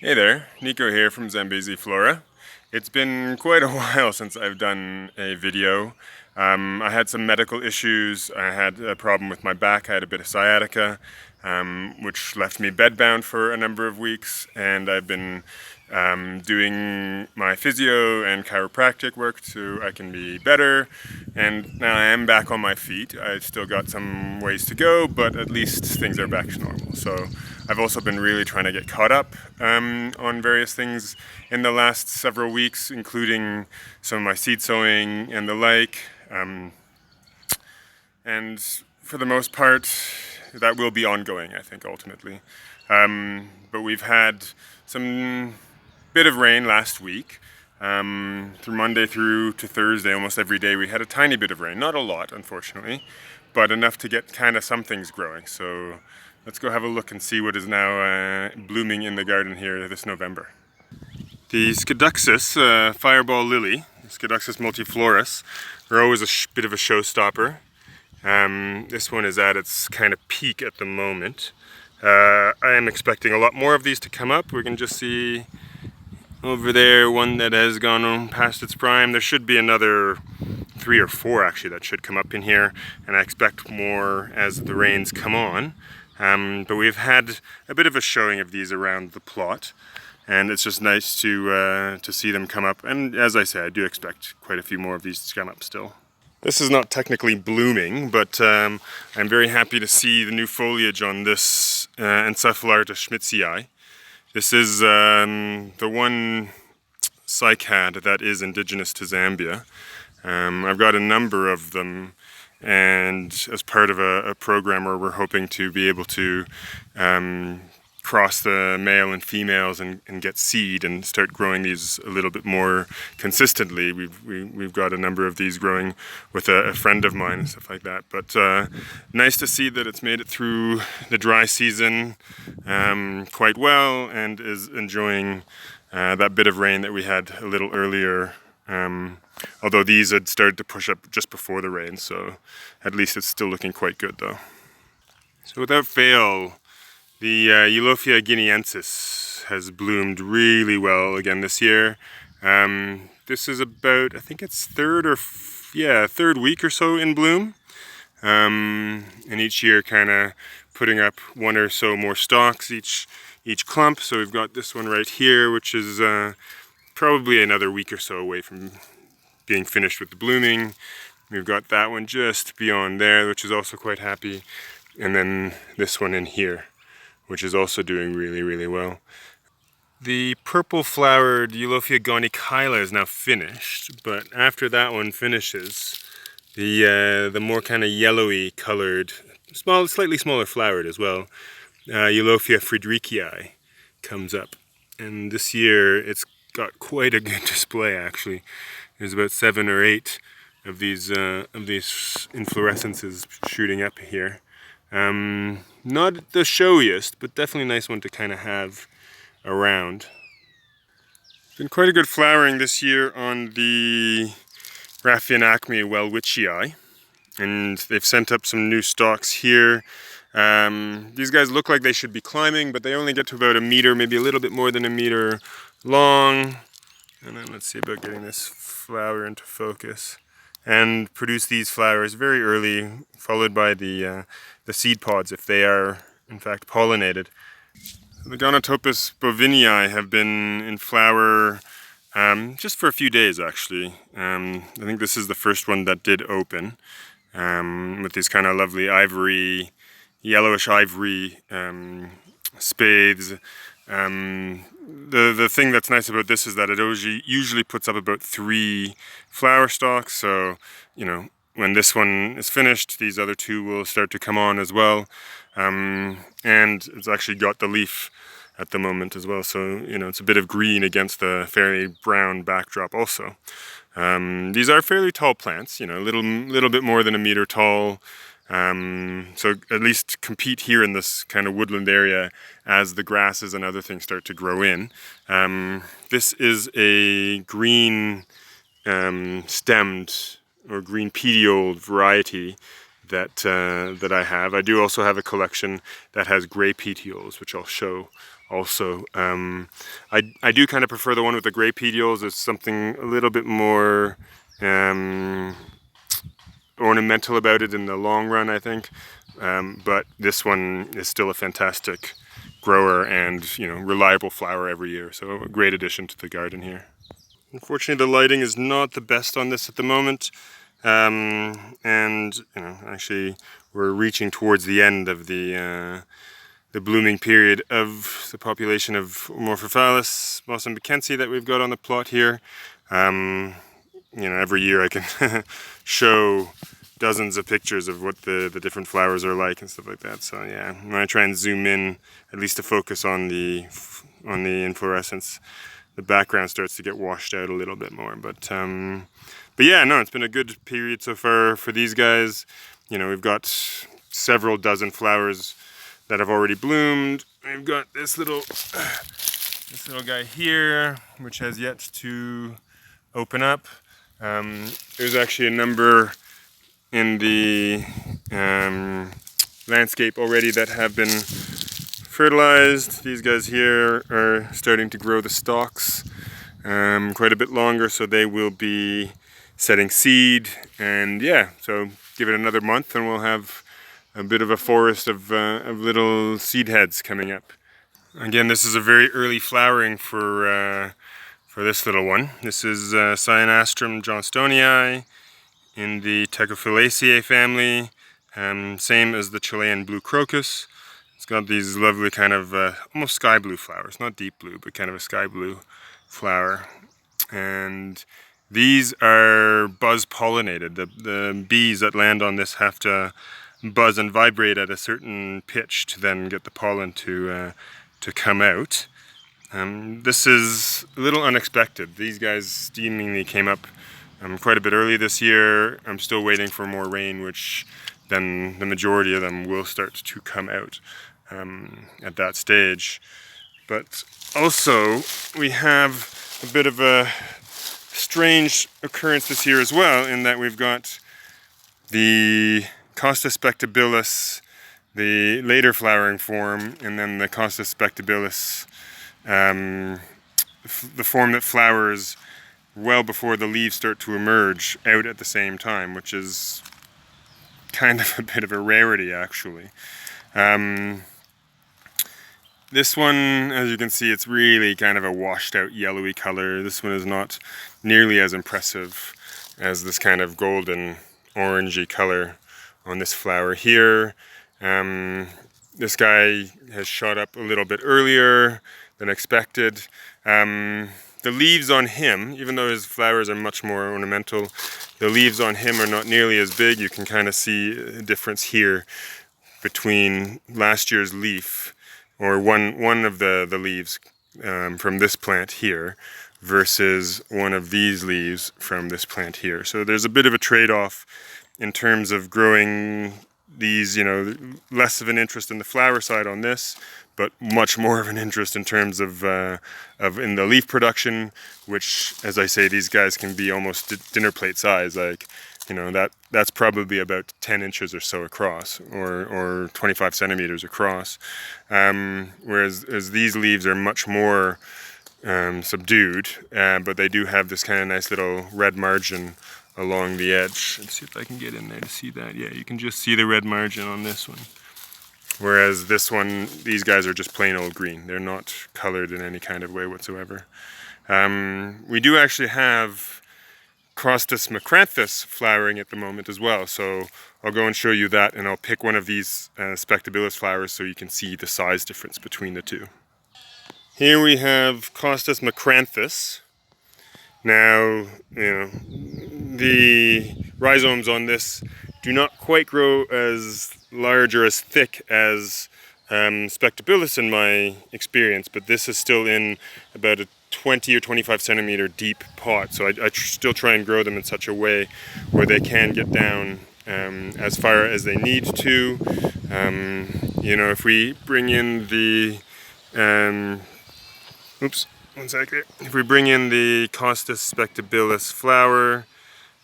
Hey there, Nico here from Zamiaceae Flora. It's been quite a while since I've done a video. I had some medical issues. I had a problem with my back. I had a bit of sciatica, which left me bedbound for a number of weeks, and I've been doing my physio and chiropractic work so I can be better, and now I am back on my feet. I've still got some ways to go, but at least things are back to normal. So I've also been really trying to get caught up on various things in the last several weeks, including some of my seed sowing and the like. And for the most part, that will be ongoing, I think, ultimately. But we've had some bit of rain last week. Through Monday through to Thursday, almost every day, we had a tiny bit of rain. Not a lot, unfortunately, but enough to get kind of some things growing. So let's go have a look and see what is now blooming in the garden here this November. The Scadoxus fireball lily, Scadoxus multiflorus, are always a bit of a showstopper. This one is at its kind of peak at the moment. I am expecting a lot more of these to come up. We can just see over there one that has gone on past its prime. There should be another 3 or 4 actually that should come up in here, and I expect more as the rains come on. But we've had a bit of a showing of these around the plot, and it's just nice to see them come up. And as I say, I do expect quite a few more of these to come up still. This is not technically blooming, but I'm very happy to see the new foliage on this Encephalartos schmitzii. This is the one cycad that is indigenous to Zambia. I've got a number of them, and as part of a program where we're hoping to be able to cross the male and females and get seed and start growing these a little bit more consistently. We've got a number of these growing with a friend of mine and stuff like that. But nice to see that it's made it through the dry season quite well and is enjoying that bit of rain that we had a little earlier. Although these had started to push up just before the rain, so at least it's still looking quite good though. So without fail, the Eulophia guineensis has bloomed really well again this year. This is about, I think it's third week or so in bloom. And each year kind of putting up 1 or so more stalks each clump. So we've got this one right here, which is probably another week or so away from being finished with the blooming. We've got that one just beyond there, which is also quite happy. And then this one in here, which is also doing really, really well. The purple-flowered Eulophia Gonatopus is now finished, but after that one finishes, the more kind of yellowy colored, slightly smaller flowered as well, Eulophia fridericii comes up. And this year it's got quite a good display actually. There's about 7 or 8 of these inflorescences shooting up here. Not the showiest, but definitely a nice one to kind of have around. Been quite a good flowering this year on the Raphionacme welwitschii, and they've sent up some new stalks here. These guys look like they should be climbing, but they only get to about 1 meter, maybe a little bit more than 1 meter long. And then let's see about getting this flower into focus. And produce these flowers very early, followed by the seed pods if they are in fact pollinated. The Gonatopus boivinii have been in flower just for a few days actually. I think this is the first one that did open with these kind of lovely ivory, yellowish ivory spathes. The thing that's nice about this is that it usually puts up about 3 flower stalks, so you know, when this one is finished, these other 2 will start to come on as well. And it's actually got the leaf at the moment as well, so you know, it's a bit of green against the fairly brown backdrop also. These are fairly tall plants, you know, a little bit more than 1 meter tall. So at least compete here in this kind of woodland area as the grasses and other things start to grow in. This is a green stemmed or green petioled variety that I have. I do also have a collection that has gray petioles, which I'll show also. I do kind of prefer the one with the gray petioles. It's something a little bit more ornamental about it in the long run, I think. But this one is still a fantastic grower and, you know, reliable flower every year. So a great addition to the garden here. Unfortunately, the lighting is not the best on this at the moment. And, you know, actually we're reaching towards the end of the blooming period of the population of Amorphophallus, mossambicensis that we've got on the plot here. You know, every year I can show dozens of pictures of what the different flowers are like and stuff like that. So yeah, when I try and zoom in, at least to focus on the inflorescence, the background starts to get washed out a little bit more. But yeah, no, it's been a good period so far for these guys. You know, we've got several dozen flowers that have already bloomed. We've got this little guy here, which has yet to open up. There's actually a number in the landscape already that have been fertilized. These guys here are starting to grow the stalks quite a bit longer, so they will be setting seed. And yeah, so give it another month and we'll have a bit of a forest of little seed heads coming up. Again, this is a very early flowering for this little one. This is Cyanastrum johnstonii in the Tecophilaeaceae family, same as the Chilean blue crocus. It's got these lovely kind of almost sky blue flowers, not deep blue, but kind of a sky blue flower. And these are buzz pollinated. The bees that land on this have to buzz and vibrate at a certain pitch to then get the pollen to come out. This is a little unexpected. These guys seemingly came up quite a bit early this year. I'm still waiting for more rain, which then the majority of them will start to come out at that stage. But also, we have a bit of a strange occurrence this year as well, in that we've got the Costus spectabilis, the later flowering form, and then the Costus spectabilis, the form that flowers well before the leaves start to emerge out at the same time, which is kind of a bit of a rarity, actually. This one, as you can see, it's really kind of a washed out yellowy color. This one is not nearly as impressive as this kind of golden orangey color on this flower here. This guy has shot up a little bit earlier than expected. The leaves on him, even though his flowers are much more ornamental, the leaves on him are not nearly as big. You can kind of see a difference here between last year's leaf, or one of the leaves from this plant here, versus one of these leaves from this plant here. So there's a bit of a trade-off in terms of growing these, you know, less of an interest in the flower side on this, but much more of an interest in terms of in the leaf production, which, as I say, these guys can be almost dinner plate size. Like, you know, that's probably about 10 inches or so across, or 25 centimeters across. Whereas these leaves are much more subdued, but they do have this kind of nice little red margin along the edge. Let's see if I can get in there to see that. Yeah, you can just see the red margin on this one. Whereas this one, these guys are just plain old green. They're not colored in any kind of way whatsoever. We do actually have Costus macranthus flowering at the moment as well. So I'll go and show you that, and I'll pick one of these spectabilis flowers so you can see the size difference between the two. Here we have Costus macranthus. Now, you know, the rhizomes on this do not quite grow as large or as thick as spectabilis in my experience, but this is still in about a 20 or 25 centimeter deep pot. So I still try and grow them in such a way where they can get down as far as they need to. You know, if we bring in the if we bring in the Costus spectabilis flower,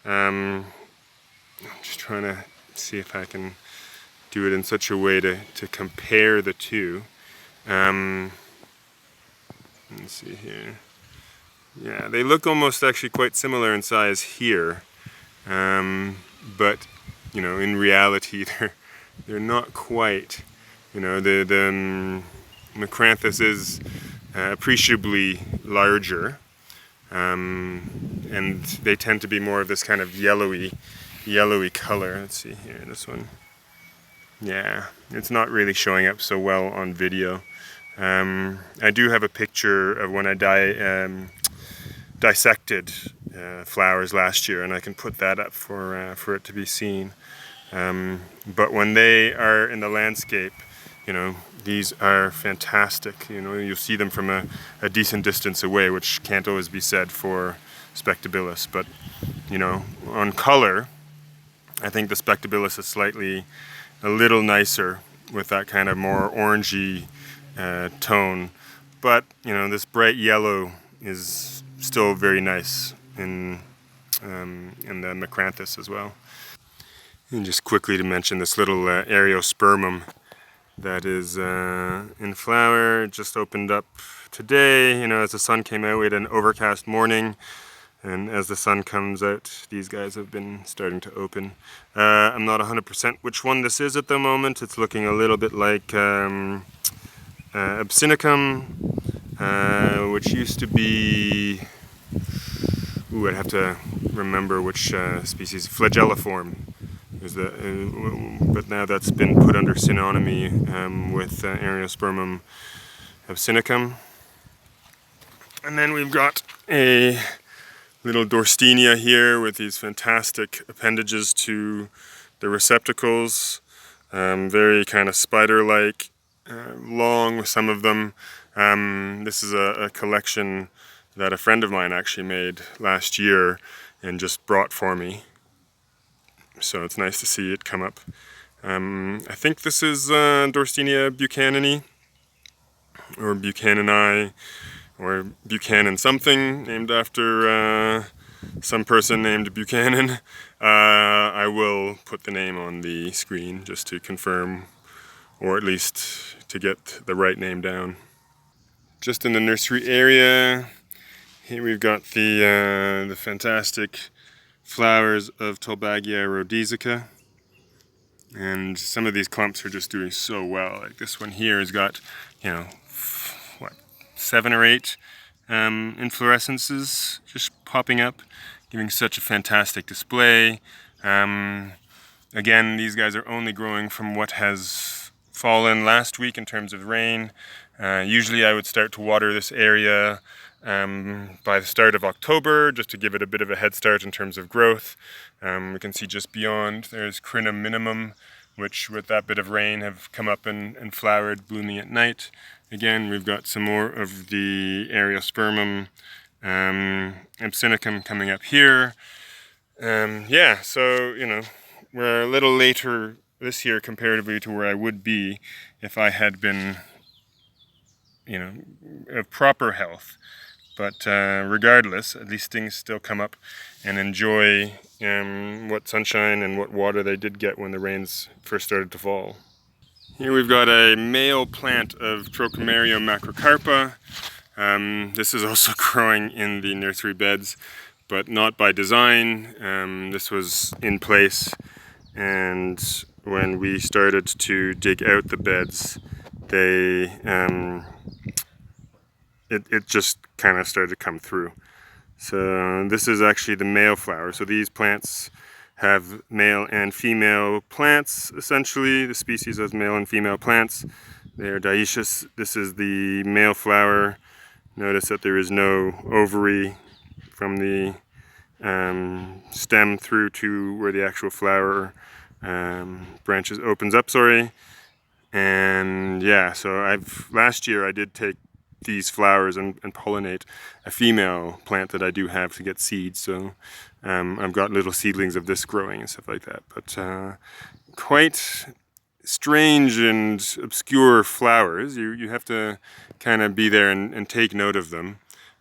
I'm just trying to see if I can do it in such a way to compare the two. Let's see here. Yeah, they look almost actually quite similar in size here, but you know, in reality, they're not quite. You know, the macranthus is appreciably larger, and they tend to be more of this kind of yellowy color. Let's see here, this one. Yeah, it's not really showing up so well on video. I do have a picture of when I dissected flowers last year, and I can put that up for it to be seen. But when they are in the landscape, you know, these are fantastic. You know, you'll see them from a decent distance away, which can't always be said for spectabilis. But, you know, on color, I think the spectabilis is a little nicer with that kind of more orangey tone. But, you know, this bright yellow is still very nice in the macranthus as well. And just quickly to mention this little Areospermum that is in flower, just opened up today. You know, as the sun came out, we had an overcast morning, and as the sun comes out, these guys have been starting to open. I'm not 100% which one this is at the moment. It's looking a little bit like Apocynaceae, which used to be, ooh, I'd have to remember which species, Flagelliform. But now that's been put under synonymy with Areospermum Apocynaceae. And then we've got a little Dorstenia here with these fantastic appendages to the receptacles, very kind of spider-like, long with some of them. This is a collection that a friend of mine actually made last year and just brought for me. So it's nice to see it come up. I think this is Dorstenia buchanani, or Buchanani, or Buchanan something, named after some person named Buchanan. I will put the name on the screen just to confirm, or at least to get the right name down. Just in the nursery area, here we've got the fantastic flowers of Tolbagia rhodesica, and some of these clumps are just doing so well. Like this one here has got, you know, what, 7 or 8 inflorescences just popping up, giving such a fantastic display. Again, these guys are only growing from what has fallen last week in terms of rain. Usually I would start to water this area by the start of October, just to give it a bit of a head start in terms of growth. We can see just beyond there's Crinum minimum, which with that bit of rain have come up and flowered, blooming at night. Again, we've got some more of the Areospermum Apocynaceae coming up here. Yeah, so, you know, we're a little later this year comparatively to where I would be if I had been, you know, of proper health. But regardless, at least things still come up and enjoy what sunshine and what water they did get when the rains first started to fall. Here we've got a male plant of Trochimerium macrocarpa. This is also growing in the nursery beds, but not by design. This was in place, and when we started to dig out the beds, it just kind of started to come through. So this is actually the male flower. So these plants have male and female plants, essentially. The species has male and female plants. They are dioecious. This is the male flower. Notice that there is no ovary from the stem through to where the actual flower opens up, and yeah, so last year I did take these flowers and pollinate a female plant that I do have to get seeds, so I've got little seedlings of this growing and stuff like that. But quite strange and obscure flowers. You have to kind of be there and take note of them.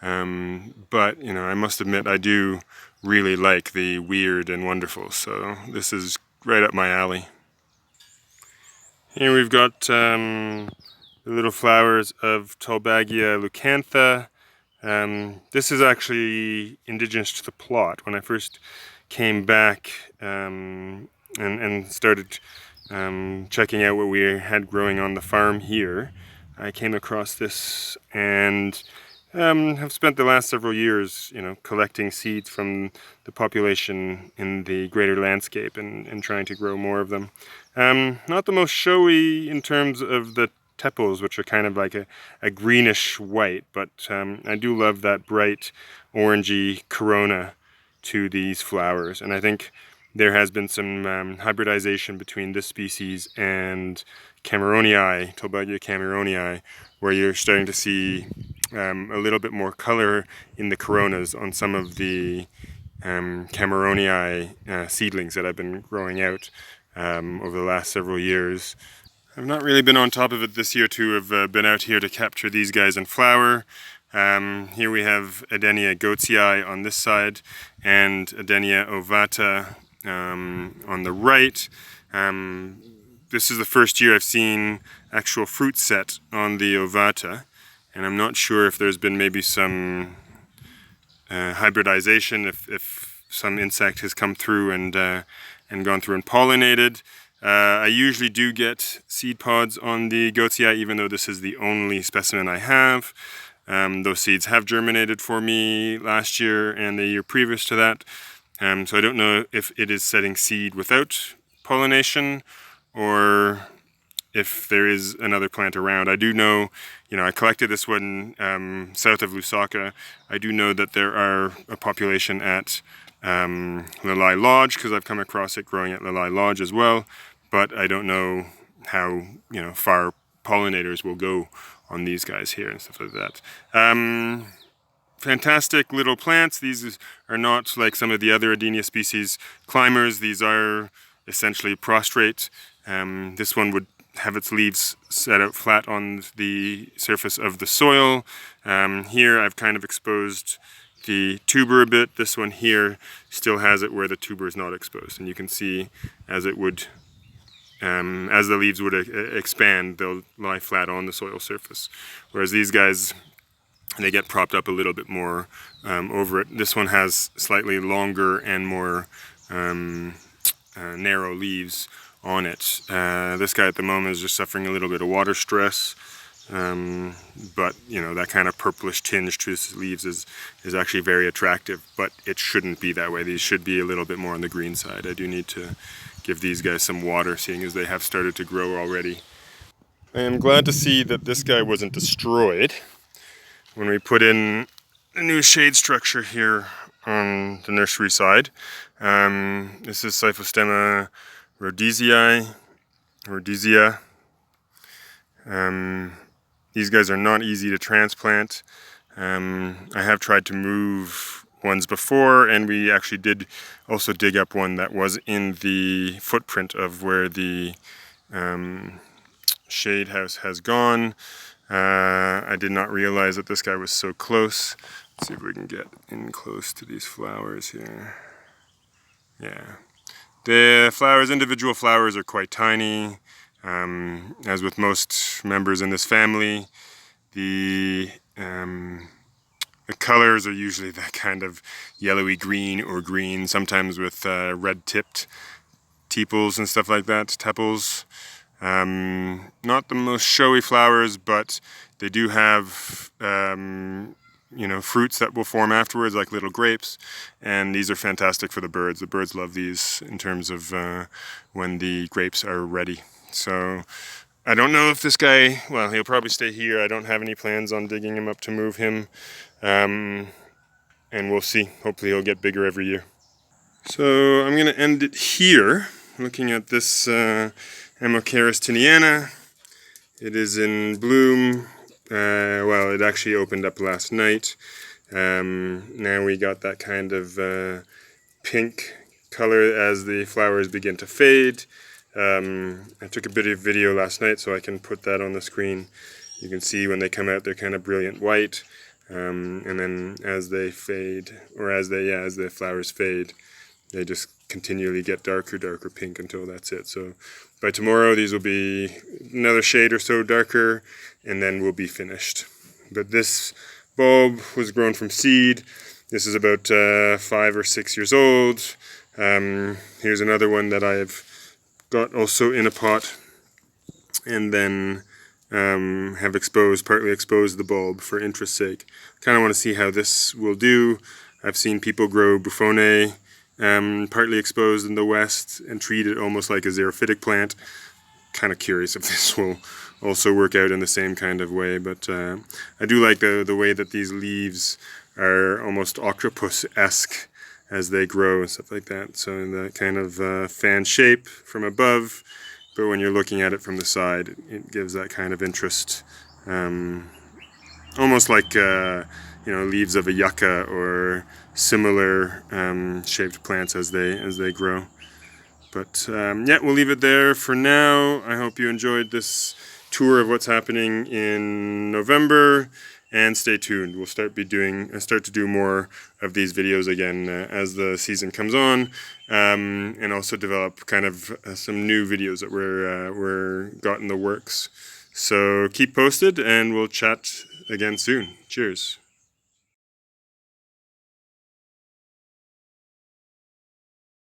But, you know, I must admit I do really like the weird and wonderful, so this is right up my alley. Here we've got the little flowers of Tolbagia leucantha. This is actually indigenous to the plot. When I first came back and started checking out what we had growing on the farm here, I came across this and have spent the last several years, collecting seeds from the population in the greater landscape and trying to grow more of them. Not the most showy in terms of the tepals, which are kind of like a greenish white, but I do love that bright orangey corona to these flowers, and I think there has been some hybridization between this species and Cameronii, Tolbagia cameronii, where you're starting to see a little bit more color in the coronas on some of the Cameronii seedlings that I've been growing out over the last several years. I've not really been on top of it this year to have been out here to capture these guys in flower. Here we have Adenia goatsii on this side and Adenia ovata on the right. This is the first year I've seen actual fruit set on the ovata, and I'm not sure if there's been maybe some hybridization, if some insect has come through and gone through and pollinated. I usually do get seed pods on the goatsii, even though this is the only specimen I have. Those seeds have germinated for me last year and the year previous to that. So I don't know if it is setting seed without pollination or if there is another plant around. I do know, I collected this one south of Lusaka. I do know that there are a population at Lilai Lodge, because I've come across it growing at Lilai Lodge as well, but I don't know how far pollinators will go on these guys here and stuff like that. Fantastic little plants. These are not like some of the other Adenia species climbers. These are essentially prostrate. This one would have its leaves set out flat on the surface of the soil. Here I've kind of exposed the tuber a bit. This one here still has it where the tuber is not exposed, and you can see as it would as the leaves would expand, they'll lie flat on the soil surface, whereas these guys, they get propped up a little bit more over it. This one has slightly longer and more narrow leaves on it. This guy at the moment is just suffering a little bit of water stress, but that kind of purplish tinge to his leaves is actually very attractive, but it shouldn't be that way. These should be a little bit more on the green side. I do need to give these guys some water, seeing as they have started to grow already. I am glad to see that this guy wasn't destroyed when we put in a new shade structure here on the nursery side. This is Cyphostemma rhodesiae. These guys are not easy to transplant. I have tried to move ones before, and we actually did also dig up one that was in the footprint of where the shade house has gone. I did not realize that this guy was so close. Let's see if we can get in close to these flowers here. Yeah. The flowers, individual flowers, are quite tiny. As with most members in this family, the colors are usually that kind of yellowy green or green, sometimes with red-tipped tepals and stuff like that, tepals. Not the most showy flowers, but they do have fruits that will form afterwards, like little grapes, and these are fantastic for the birds. The birds love these in terms of when the grapes are ready. So I don't know if this guy, well, he'll probably stay here. I don't have any plans on digging him up to move him, and we'll see. Hopefully he'll get bigger every year. So I'm going to end it here, looking at this Amocharis tiniana. It is in bloom. Well, it actually opened up last night. Now we got that kind of pink color as the flowers begin to fade. I took a bit of video last night, so I can put that on the screen. You can see when they come out, they're kind of brilliant white, and then as they fade, or as the flowers fade, they just continually get darker pink until that's it. So by tomorrow, these will be another shade or so darker, and then we'll be finished. But this bulb was grown from seed. This is about 5 or 6 years old. Here's another one that I've got also in a pot, and then have partly exposed the bulb for interest's sake. Kind of want to see how this will do. I've seen people grow Buffonae partly exposed in the West and treat it almost like a xerophytic plant. Kind of curious if this will also work out in the same kind of way, but I do like the way that these leaves are almost octopus-esque as they grow and stuff like that. So in that kind of fan shape from above, but when you're looking at it from the side, it gives that kind of interest, almost like leaves of a yucca or similar shaped plants as they grow. But yeah, we'll leave it there for now. I hope you enjoyed this tour of what's happening in November, and stay tuned. We'll start to do more of these videos again as the season comes on, and also develop kind of some new videos that we're got in the works. So keep posted, and we'll chat again soon. Cheers.